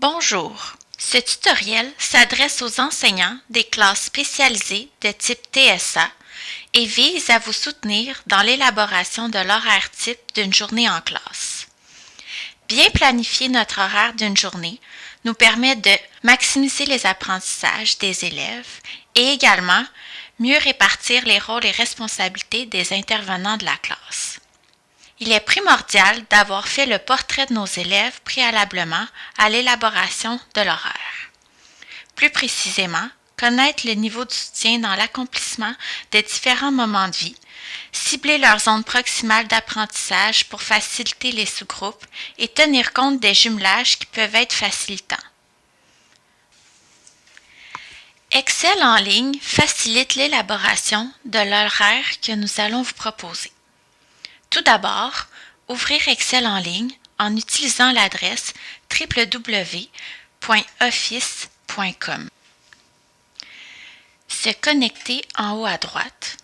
Bonjour. Ce tutoriel s'adresse aux enseignants des classes spécialisées de type TSA et vise à vous soutenir dans l'élaboration de l'horaire type d'une journée en classe. Bien planifier notre horaire d'une journée nous permet de maximiser les apprentissages des élèves et également mieux répartir les rôles et responsabilités des intervenants de la classe. Il est primordial d'avoir fait le portrait de nos élèves préalablement à l'élaboration de l'horaire. Plus précisément, connaître le niveau de soutien dans l'accomplissement des différents moments de vie, cibler leur zone proximale d'apprentissage pour faciliter les sous-groupes et tenir compte des jumelages qui peuvent être facilitants. Excel en ligne facilite l'élaboration de l'horaire que nous allons vous proposer. Tout d'abord, ouvrir Excel en ligne en utilisant l'adresse www.office.com. Se connecter en haut à droite.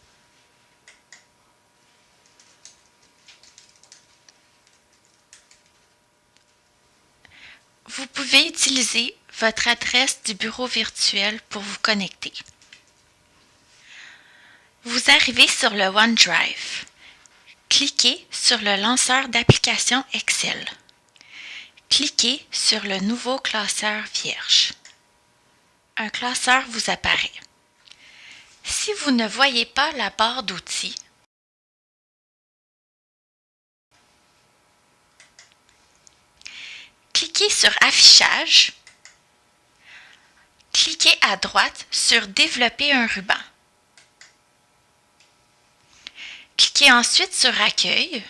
Vous pouvez utiliser votre adresse du bureau virtuel pour vous connecter. Vous arrivez sur le OneDrive. Cliquez sur le lanceur d'application Excel. Cliquez sur le nouveau classeur vierge. Un classeur vous apparaît. Si vous ne voyez pas la barre d'outils, cliquez sur Affichage. Cliquez à droite sur Développer un ruban. Cliquez ensuite sur Accueil.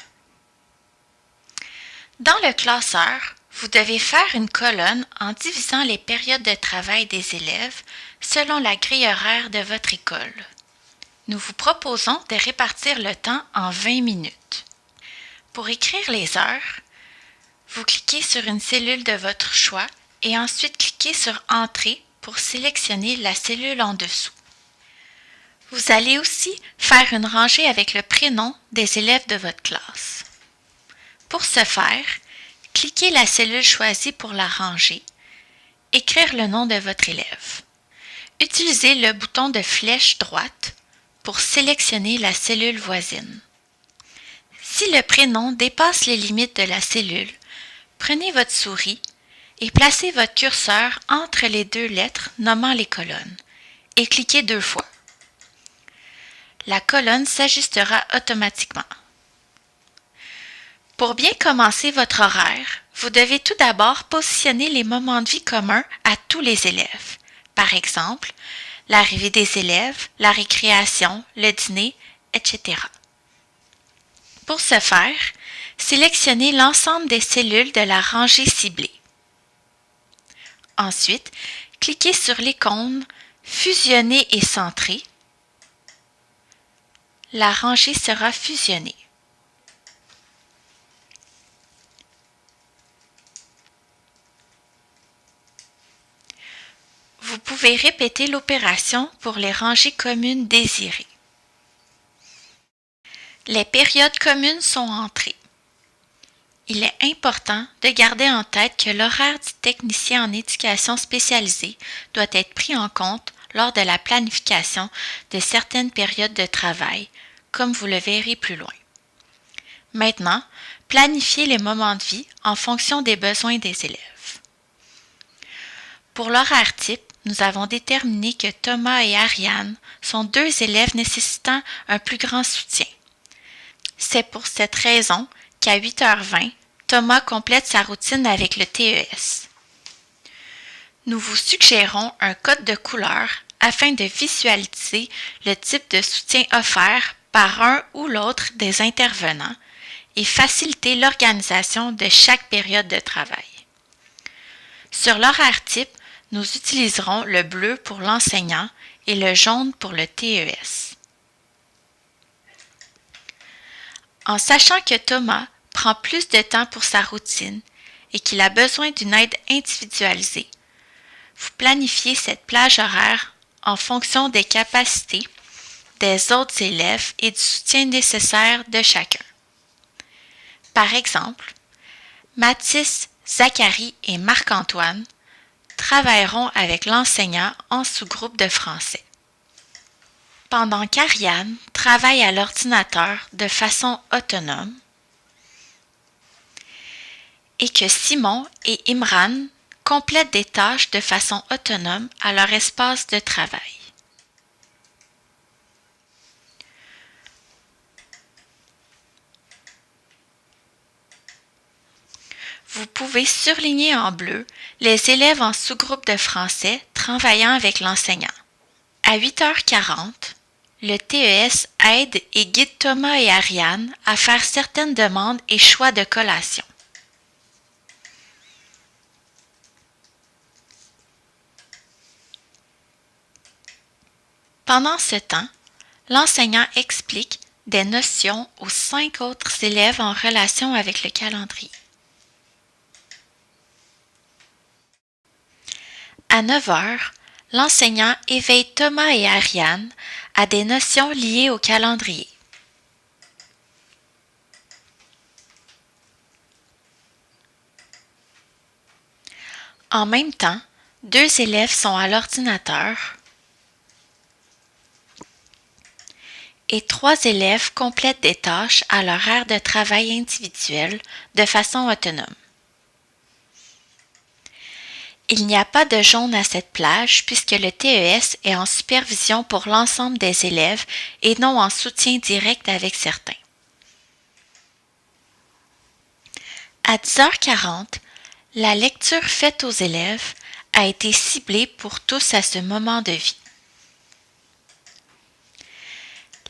Dans le classeur, vous devez faire une colonne en divisant les périodes de travail des élèves selon la grille horaire de votre école. Nous vous proposons de répartir le temps en 20 minutes. Pour écrire les heures, vous cliquez sur une cellule de votre choix et ensuite cliquez sur Entrée pour sélectionner la cellule en dessous. Vous allez aussi faire une rangée avec le prénom des élèves de votre classe. Pour ce faire, cliquez la cellule choisie pour la ranger, écrire le nom de votre élève. Utilisez le bouton de flèche droite pour sélectionner la cellule voisine. Si le prénom dépasse les limites de la cellule, prenez votre souris et placez votre curseur entre les deux lettres nommant les colonnes et cliquez 2 fois. La colonne s'ajustera automatiquement. Pour bien commencer votre horaire, vous devez tout d'abord positionner les moments de vie communs à tous les élèves. Par exemple, l'arrivée des élèves, la récréation, le dîner, etc. Pour ce faire, sélectionnez l'ensemble des cellules de la rangée ciblée. Ensuite, cliquez sur l'icône « Fusionner et centrer ». La rangée sera fusionnée. Vous pouvez répéter l'opération pour les rangées communes désirées. Les périodes communes sont entrées. Il est important de garder en tête que l'horaire du technicien en éducation spécialisée doit être pris en compte lors de la planification de certaines périodes de travail, comme vous le verrez plus loin. Maintenant, planifiez les moments de vie en fonction des besoins des élèves. Pour l'horaire type, nous avons déterminé que Thomas et Ariane sont 2 élèves nécessitant un plus grand soutien. C'est pour cette raison qu'à 8h20, Thomas complète sa routine avec le TES. Nous vous suggérons un code de couleur afin de visualiser le type de soutien offert par un ou l'autre des intervenants et faciliter l'organisation de chaque période de travail. Sur l'horaire type, nous utiliserons le bleu pour l'enseignant et le jaune pour le TES. En sachant que Thomas prend plus de temps pour sa routine et qu'il a besoin d'une aide individualisée, vous planifiez cette plage horaire en fonction des capacités des autres élèves et du soutien nécessaire de chacun. Par exemple, Mathis Zacharie et Marc-Antoine travailleront avec l'enseignant en sous-groupe de français. Pendant qu'Ariane travaille à l'ordinateur de façon autonome et que Simon et Imran complètent des tâches de façon autonome à leur espace de travail. Vous pouvez surligner en bleu les élèves en sous-groupe de français travaillant avec l'enseignant. À 8h40, le TES aide et guide Thomas et Ariane à faire certaines demandes et choix de collation. Pendant ce temps, l'enseignant explique des notions aux 5 autres élèves en relation avec le calendrier. À 9h, l'enseignant éveille Thomas et Ariane à des notions liées au calendrier. En même temps, 2 élèves sont à l'ordinateur et 3 élèves complètent des tâches à leur aire de travail individuel de façon autonome. Il n'y a pas de jaune à cette plage puisque le TES est en supervision pour l'ensemble des élèves et non en soutien direct avec certains. À 10h40, la lecture faite aux élèves a été ciblée pour tous à ce moment de vie.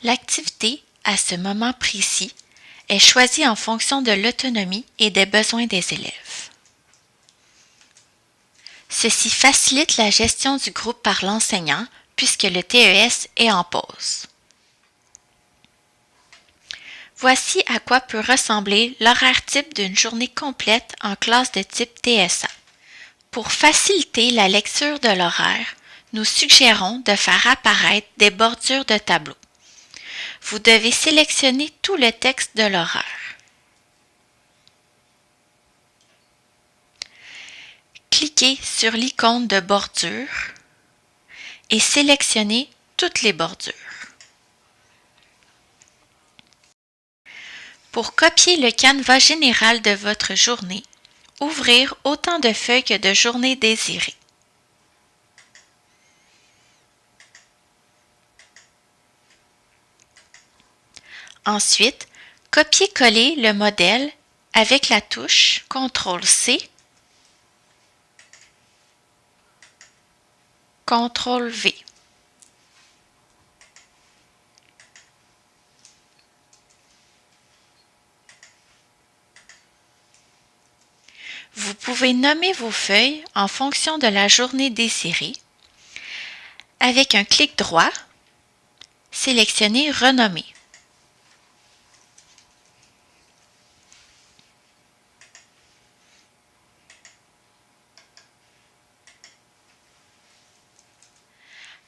L'activité, à ce moment précis, est choisie en fonction de l'autonomie et des besoins des élèves. Ceci facilite la gestion du groupe par l'enseignant puisque le TES est en pause. Voici à quoi peut ressembler l'horaire type d'une journée complète en classe de type TSA. Pour faciliter la lecture de l'horaire, nous suggérons de faire apparaître des bordures de tableau. Vous devez sélectionner tout le texte de l'horaire. Cliquez sur l'icône de bordure et sélectionnez toutes les bordures. Pour copier le canevas général de votre journée, ouvrir autant de feuilles que de journées désirées. Ensuite, copiez-coller le modèle avec la touche CTRL-C, CTRL-V. Vous pouvez nommer vos feuilles en fonction de la journée désirée. Avec un clic droit, sélectionnez Renommer.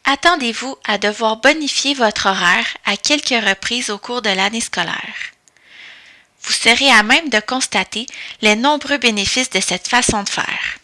Attendez-vous à devoir bonifier votre horaire à quelques reprises au cours de l'année scolaire. Vous serez à même de constater les nombreux bénéfices de cette façon de faire.